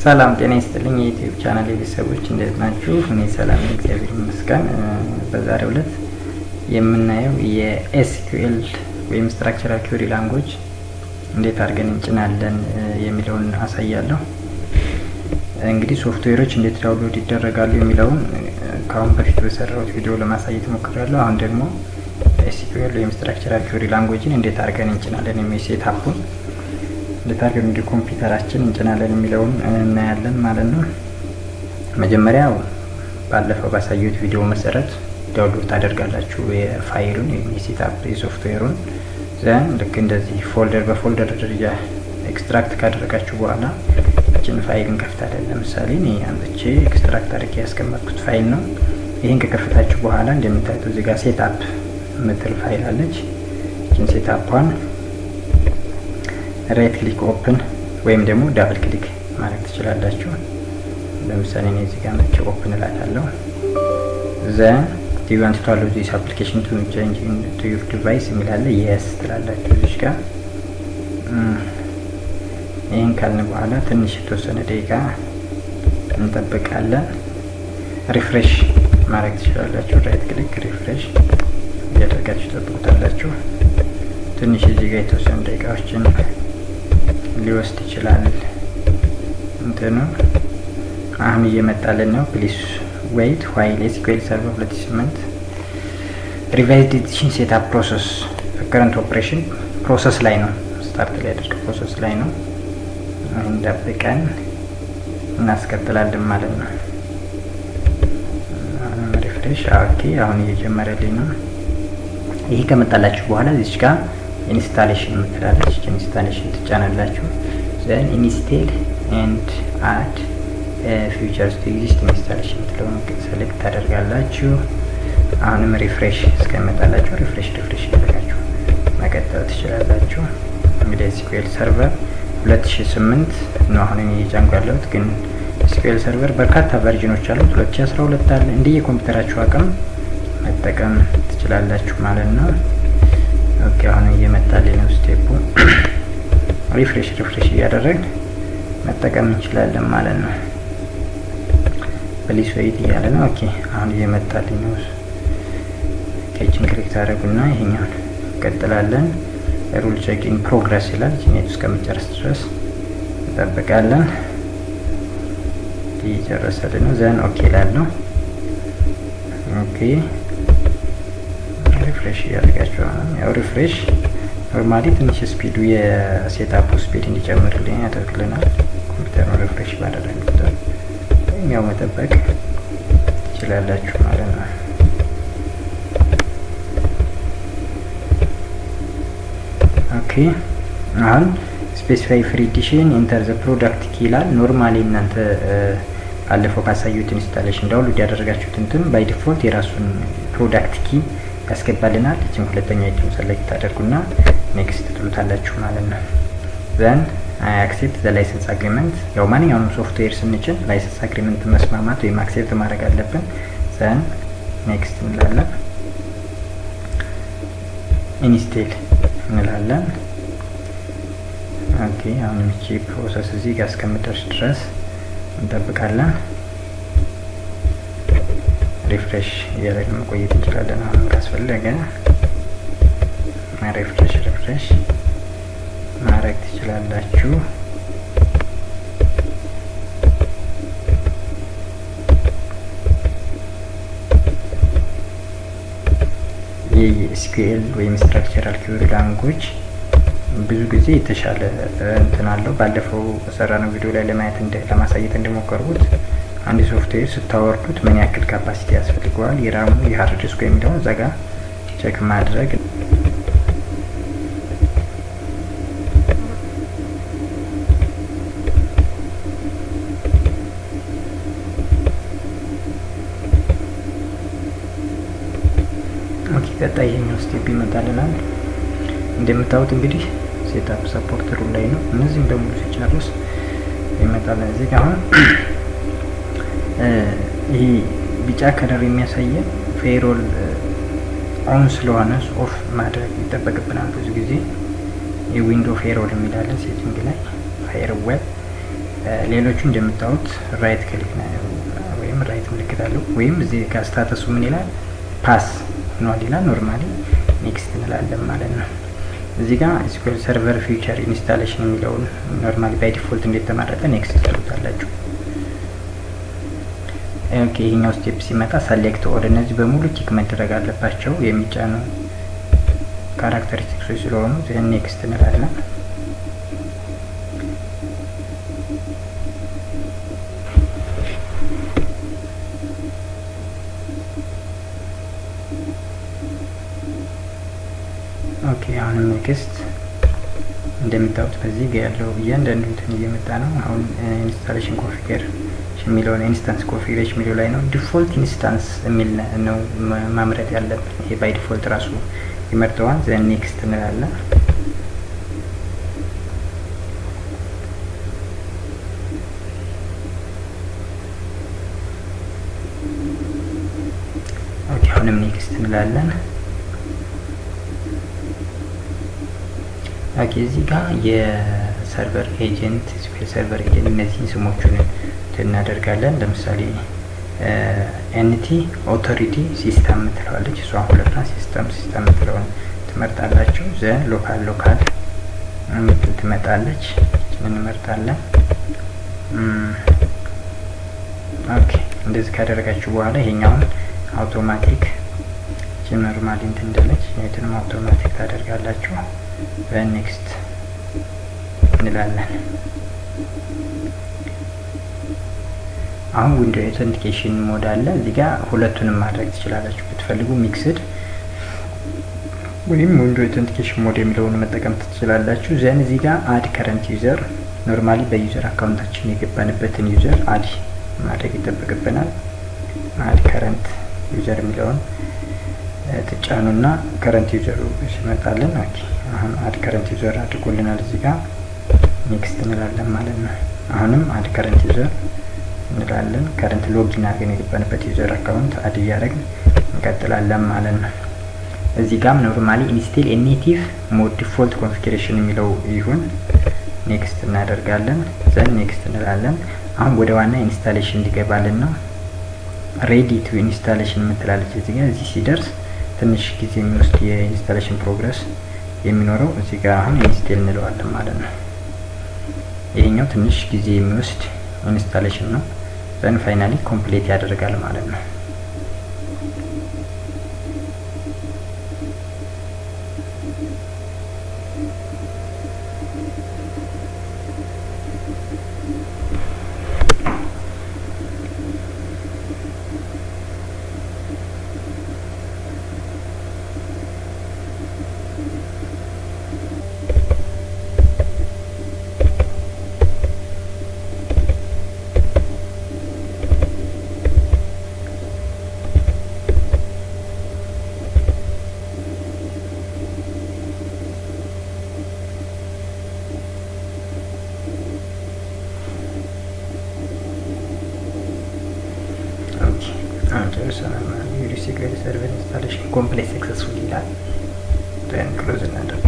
ሰላም ጤና ይስጥልኝ የዩቲዩብ ቻናል ቤተሰቦች እንዴት ናችሁ? እኔ ሰላም ነኝ፣ እግዚአብሔር ይመስገን። በዛሬው ዕለት የምናየው የኤስኪውኤል ወይም structural query language እንዴት አድርገን እንጭናለን የሚለውን አሳያለሁ። እንግዲህ ሶፍትዌሮች እንዴት ዳውንሎድ ይደረጋሉ የሚለውን ከአሁን በፊት በሰራሁት ቪዲዮ ለማሳየት ሞክሬያለሁ። አሁን ደግሞ ኤስኪውኤል ወይም structural query language እንዴት አድርገን እንጭናለን የሚል ሴትአፑን እንዴት አድርገን ወደ ኮምፒውተራችን እንጭናለን የሚለውን እናያለን ማለት ነው። መጀመሪያው ባለፈው ባሳየሁት ቪዲዮ መሰረት ዳውንሎድ ታደርጋላችሁ የፋይሉን የሴትአፕ የሶፍትዌሩን ዘን ልክ እንደዚህ ፎልደር በፎልደር ደረጃ ኤክስትራክት ካደረጋችሁ በኋላ እቺን ፋይል እንከፍታለን። ለምሳሌ እኔ አንብቼ ኤክስትራክት አድርጌ ያስቀመጥኩት ፋይል ነው። ይሄን ከከፈታችሁ በኋላ እንደምታዩት እዚህ ጋር ሴትአፕ ምትል ፋይል አለች። እቺን ሴትአፕዋን ራይት ክሊክ ኦፕን ወይም ደግሞ ዳብል ክሊክ ማድረግ ትችላላችሁ። ለምሳሌ እኔ እዚህ ጋር መጥቼ ኦፕን እላታለሁ። ዘን do you want to allow this application to change into your device የሚላለ yes ትላላችሁ እዚህ ጋር። ይሄን ካልን በኋላ ትንሽ የተወሰነ ደቂቃ እንጠብቃለን። ሪፍሬሽ ማድረግ ትችላላችሁ። ራይት ክሊክ ሪፍሬሽ ያደርጋችሁ ተጠብቁታላችሁ። ትንሽ እዚህ ጋር የተወሰነ ደቂቃዎችን ሊወስድ ይችላል። እንትኑ አሁን እየመጣልን ነው። ፕሊስ ዌይት ዋይል ኤስኪውኤል ሰርቨር 2008 ሪቫይዝድ ኤዲሽን ሴትአፕ ፕሮሰስ ከረንት ኦፕሬሽን ፕሮሰስ ላይ ነው። ስታርት ላይ ያደርግ ፕሮሰስ ላይ ነው። እንደብቀን እናስቀጥላለን ማለት ነው። ሪፍሬሽ ኦኬ። አሁን እየጀመረልኝ ነው። ይሄ ከመጣላችሁ በኋላ እዚህ ጋር ኢንስታሌሽን ምትላለች። ኢንስታሌሽን ትጫናላችሁ። ዘን ኢንስቴል ኤንድ አድ ፊቸርስ ቱ ኤግዚስት ኢንስታሌሽን ትለውን ሴሌክት ታደርጋላችሁ። አሁንም ሪፍሬሽ እስከመጣላችሁ ሪፍሬሽ ያደርጋችሁ መቀጠል ትችላላችሁ። እንግዲህ ኤስኪውኤል ሰርቨር 2008 ነው አሁን እየጫንኩ ያለሁት፣ ግን ኤስኪውኤል ሰርቨር በርካታ ቨርዥኖች አሉት። 2012 አለ። እንዲህ የኮምፒውተራችሁ አቅም መጠቀም ትችላላችሁ ማለት ነው። ኦኬ አሁን እየመጣልኝ ነው ስቴፑ። ሪፍሬሽ እያደረግን መጠቀም እንችላለን ማለት ነው። ፕሊስ ዌይት እያለ ነው። ኦኬ አሁን እየመጣልኝ ነው። ኬችን ክሊክ ታደርጉና ይሄኛውን እንቀጥላለን። ሩል ቼክ ኢን ፕሮግረስ ይላል። ኔት እስከምጨርስ ድረስ እንጠብቃለን። እየጨረሰልን ነው። ዘን ኦኬ ላለው ኦኬ ሪፍሬሽ ያደርጋችሁ። ያው ሪፍሬሽ ኖርማሊ ትንሽ ስፒዱ የሴትአፕ ስፒድ እንዲጨምርልኝ ያደርግልናል። ኮምፒውተሩ ሪፍሬሽ ባደረግን ቁጥር ያው መጠበቅ ትችላላችሁ ማለት ነው። ኦኬ አሁን ስፔሲፋይ ፍሪ ኤዲሽን ኢንተር ዘ ፕሮዳክት ኪ ይላል። ኖርማሊ እናንተ አለፈው ካሳዩት ኢንስታሌሽን ዳውንሎድ ያደረጋችሁት እንትን ባይ ዲፎልት የራሱን ፕሮዳክት ኪ ያስገባልናል። እቺን ሁለተኛ አይተም ሰሌክት አድርጉና ኔክስት ትሉታላችሁ ማለት ነው። ዘን አይ አክሴፕት ዘ ላይሰንስ አግሪመንት። ያው ማንኛውንም ሶፍትዌር ስንጭን ላይሰንስ አግሪመንት መስማማት ወይም አክሴፕት ማድረግ አለብን። ዘን ኔክስት እንላለን። ኢንስቴል እንላለን። ኦኬ አሁን እቺ ፕሮሰስ እዚህ ጋር እስከምደርስ ድረስ እንጠብቃለን። ሪፍሬሽ እያደረግን መቆየት እንችላለን። አሁን ካስፈለገ ሪፍሬሽ ማድረግ ትችላላችሁ። የኤስኪውኤል ወይም structural query language ብዙ ጊዜ የተሻለ እንትን አለው። ባለፈው በሰራነው ቪዲዮ ላይ ለማሳየት እንደሞከርኩት አንድ ሶፍትዌር ስታወርዱት ምን ያክል ካፓሲቲ ያስፈልገዋል የራሙ የሃርድ ዲስኩ የሚለውን እዛ ጋር ቼክ ማድረግ። ኦኬ ቀጣይ ይሄኛው ስቴፕ ይመጣልናል። እንደምታዩት እንግዲህ ሴትአፕ ሰፖርት ሩል ላይ ነው። እነዚህም ደግሞ ሲጨርስ ይመጣል። እዚህ ጋር አሁን ይሄ ቢጫ ከለር የሚያሳየን ፌሮል ኦን ስለሆነ ኦፍ ማድረግ ይጠበቅብናል። ብዙ ጊዜ የዊንዶው ፌሮል የሚላለን ሴቲንግ ላይ ፋየርዌል ሌሎቹ እንደምታዩት ራይት ክሊክ ነው ወይም ራይት ምልክት አለው ወይም እዚህ ጋር ስታተሱ ምን ይላል ፓስ ሆኗል ይላል። ኖርማሊ ኔክስት እንላለን ማለት ነው። እዚህ ጋር ኤስኪውኤል ሰርቨር ፊውቸር ኢንስታሌሽን የሚለውን ኖርማሊ ባይ ዲፎልት እንደተመረጠ ኔክስት ትሉታላችሁ። ኦኬ ይሄኛው ስቴፕ ሲመጣ ሰሌክት ኦል እነዚህ በሙሉ ቲክ መደረግ አለባቸው የሚጫኑ ካራክተሪስቲክሶች ስለሆኑ ዘን ኔክስት እንላለን። ኦኬ አሁንም ኔክስት እንደምታዩት በዚህ ጋር ያለው እያንዳንዱ እንትን እየመጣ ነው። አሁን ኢንስታሌሽን ኮንፊገሬሽን የሚለውን ኢንስታንስ ኮንፊገሬሽን የሚለው ላይ ነው። ዲፎልት ኢንስታንስ የሚል ነው ማምረጥ ያለብን። ይሄ ባይ ዲፎልት ራሱ ይመርጠዋል። ዘን ኔክስት እንላለን። ኦኬ አሁንም ኔክስት እንላለን። ኦኬ እዚህ ጋር የሰርቨር ኤጀንት ኤስኪውኤል ሰርቨር ኤጀንት እነዚህን ስሞቹን እናደርጋለን። ለምሳሌ ኤንቲ ኦቶሪቲ ሲስተም ትለዋለች እሷ ሁለቷን ሲስተም ትለውን ትመርጣላችሁ። ዘን ሎካል ምትል ትመጣለች እንመርጣለን። ኦኬ እንደዚህ ካደረጋችሁ በኋላ ይሄኛውን አውቶማቲክ ኖርማሊ እንትን እንደለች የትንም አውቶማቲክ ታደርጋላችሁ። በኔክስት እንላለን። አሁን ዊንዶው አውተንቲኬሽን ሞድ አለ። እዚህ ጋር ሁለቱንም ማድረግ ትችላላችሁ ብትፈልጉ ሚክስድ ወይም ዊንዶው አውተንቲኬሽን ሞድ የሚለውን መጠቀም ትችላላችሁ። ዘን እዚህ ጋር አድ ከረንት ዩዘር ኖርማሊ በዩዘር አካውንታችን የገባንበትን ዩዘር አድ ማድረግ ይጠበቅብናል። አድ ከረንት ዩዘር የሚለውን ትጫኑና ከረንት ዩዘሩ ሲመጣልን ኦኬ አሁን አድ ከረንት ዩዘር አድርጎልናል። እዚህ ጋር ኔክስት እንላለን ማለት ነው። አሁንም አድ ከረንት ዩዘር እንላለን። ከረንት ሎጊን አድርገን የገባንበት ዩዘር አካውንት አድ እያደረግን እንቀጥላለን ማለት ነው። እዚህ ጋር ኖርማሊ ኢንስቴል ኔቲቭ ሞድ ዲፎልት ኮንፊገሬሽን የሚለው ይሁን ኔክስት እናደርጋለን። ዘን ኔክስት እንላለን። አሁን ወደ ዋና ኢንስታሌሽን እንዲገባልን ነው። ሬዲ ቱ ኢንስታሌሽን የምትላለች እዚህ ጋር እዚህ ሲደርስ ትንሽ ጊዜ የሚወስድ የኢንስታሌሽን ፕሮግረስ የሚኖረው እዚህ ጋር አሁን ኢንስቴል እንለዋለን ማለት ነው። ይሄኛው ትንሽ ጊዜ የሚወስድ ኢንስታሌሽን ነው። ዘን ፋይናሊ ኮምፕሊት ያደርጋል ማለት ነው። ጨርሰናል። የኤስኪውኤል ሰርቨር ኢንስታሌሽን ኮምፕሌት ሰክሰስፉል ይላል። ክሎዝ እናደርጋለን።